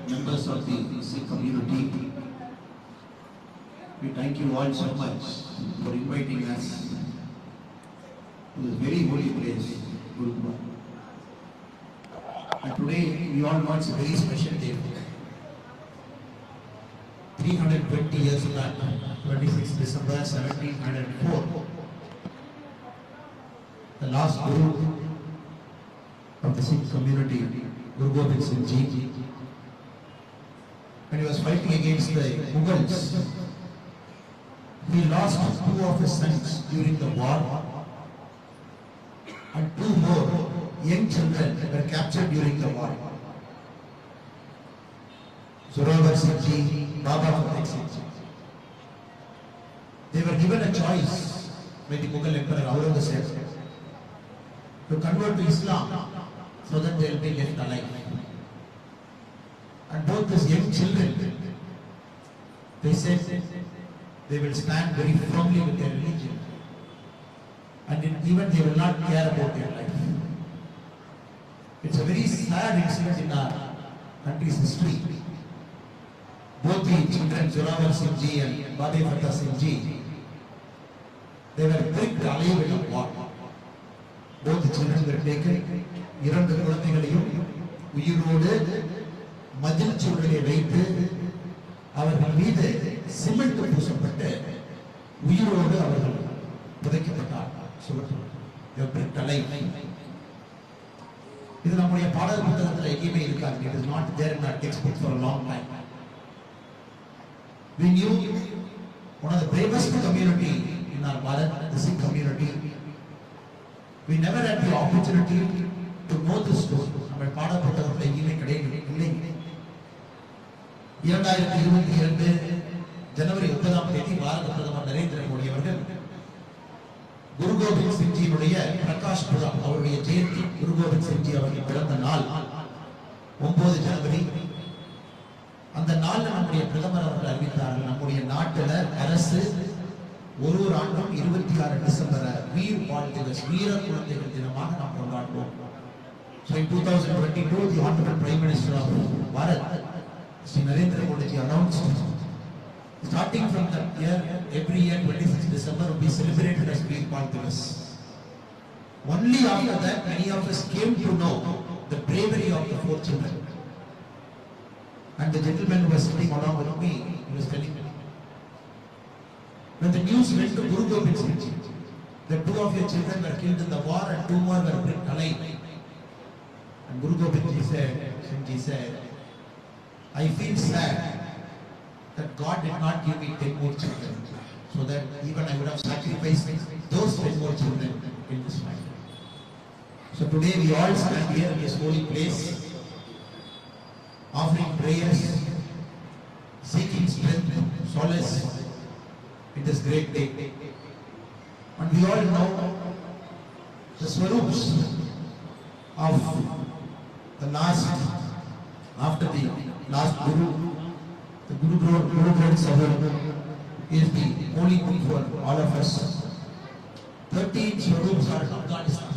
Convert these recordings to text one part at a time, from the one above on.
members of the Sikh community, we thank you all so much for inviting us to this very holy place, Gurudwara. And today we all know it's a very special day. 320 years back, 26 December 1704, the last Guru of the Sikh community, Guru Gobind Singh Ji, when he was fighting against the Mughals, he lost 2 of his sons during the war, and 2 more young children were captured during the war. Zorawar Singh Ji, Baba Fateh Singh Ji. They were given a choice by the Mughal Emperor Aurangzeb to convert to Islam so that they will be left alive. And both these young children, they said they will stand very firmly with their religion, and even they will not care about their life. It's a very sad incident in our country's history. Both the children, Zorawar Singh Ji and Baba Fateh Singh Ji, they were pricked alive in a war. Both the children were taken, இரண்டு குழந்தைகளையும் உயிரோடு மதில் சுவரிலே வைத்து அவர்கள் மீது cement பூசப்பட்டு உயிரோடு அவர்கள் புதைக்கப்பட்டார். இது நம்முடைய பாடல் புத்தகத்தில் எங்கேயுமே இருக்காது. It is not there in our textbook for a long time. We knew one of the bravest community in our Bharat, the Sikh community. We never had the opportunity to know this story. நம்ம பாட புத்தகத்தில் எங்கேயுமே கிடையாது. 2022 ஜனவரி 9ஆம் தேதி பாரத பிரதமர் நரேந்திர மோடி அவர்கள் குரு கோபிந்த் சிங் ஜியினுடைய பிரகாஷ் புரம், அவருடைய ஜெயந்தி, குரு கோபிந்த் சிங் ஜி அவர்கள் பிறந்த நாள் 9 ஜனவரி. அந்த நாள்ல நம்முடைய பிரதமர் அவர்கள் அறிவித்தார்கள், நம்முடைய நாட்டில் அரசு ஒரு ஆண்டும் 26 டிசம்பரை வீர் பால் திவஸ், வீர குழந்தைகள் தினமாக நாம் கொண்டாடுவோம். So in 2022, the Honorable Prime Minister of Bharat, Sri Narendra Modi ji, announced, starting from that year, every year 26 December will be celebrated as Veer Bal Divas. Only after that, many of us came to know the bravery of the 4 children. And the gentleman who was sitting along with me, he was telling me, when the news went to Guru Gobind Singh Ji, that 2 of your children were killed in the war and 2 more were brought alive. And Guru Gobind Singh Ji said, I feel sad that God did not give me 10 more children, so that even I would have sacrificed those 10 more children in this fight. So today we all stand here in this holy place, offering prayers, seeking strength, solace in this great day. And we all know the swarups of the last, after the last Guru, the Guru Granth Sahib is the holy book for all of us. 13 swarups are in Afghanistan.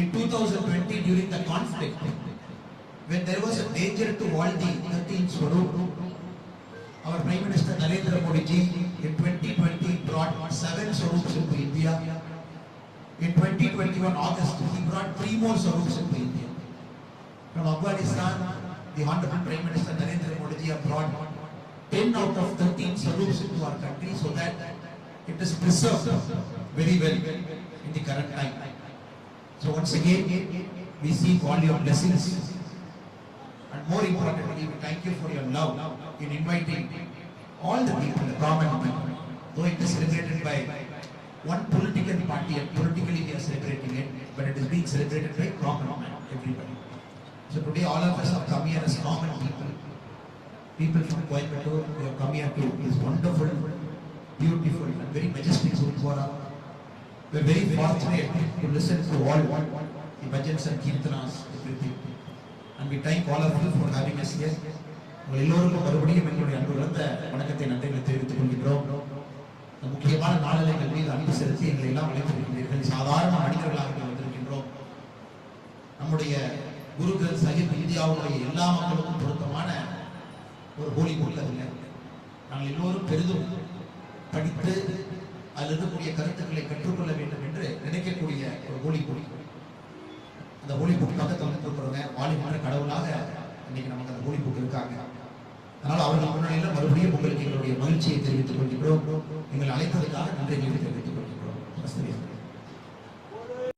In 2020, during the conflict, when there was a danger to all the 13 swarup, our Prime Minister Narendra Modi ji in 2020 brought 7 swarups into India. In 2021 August, he brought 3 more swarups into India. From Afghanistan, the Honorable Prime Minister Narendra Modi ji have brought 10 out of 13 swarups into our country, so that it is preserved very well in the current time. So once again, we seek all your blessings, and more importantly, we thank you for your love in inviting all the people, the common people, though it is celebrated by one political party and politically we are celebrating it, but it is being celebrated by common man, everybody. So today all of us have come here as common people. People from Coimbatore, we have come here to this wonderful, beautiful and very majestic Gurudwara. We are very fortunate to listen to all the bhajans and kirtanas, everything. And we thank all of you for having us here. எல்லோருக்கும் மறுபடியும் எங்களுடைய அன்பு கலந்த வணக்கத்தை நன்றிகளை தெரிவித்துக் கொள்கிறோம். முக்கியமான நாளிதழ்கள் மீது அன்பு செலுத்தி எங்களை எல்லாம் அழைத்திருக்கின்றீர்கள். சாதாரண மனிதர்களாக வந்திருக்கின்றோம். நம்முடைய குரு கிரந்த் சாஹிப் இந்தியாவுடைய எல்லா மக்களுக்கும் ஒரு ஹோலி புக் அதில் நாங்கள் எல்லோரும் பெரிதும் படித்து அதில் இருக்கக்கூடிய கருத்துக்களை கற்றுக்கொள்ள வேண்டும் என்று நினைக்கக்கூடிய ஒரு ஹோலி புக். அந்த ஹோலி புக் பக்கத்தில் வந்துருக்கிறவங்க வாலிபன்ற கடவுளாக இன்னைக்கு நமக்கு அந்த ஹோலி புக் இருக்காங்க. அதனால் அவர்கள் முன்னாடியில் மறுபடியும் உங்களுக்கு எங்களுடைய மகிழ்ச்சியை தெரிவித்துக் கொள்கிறோம். எங்களை அழைத்ததுக்காக நன்றிகளை தெரிவித்துக் கொள்கிறோம்.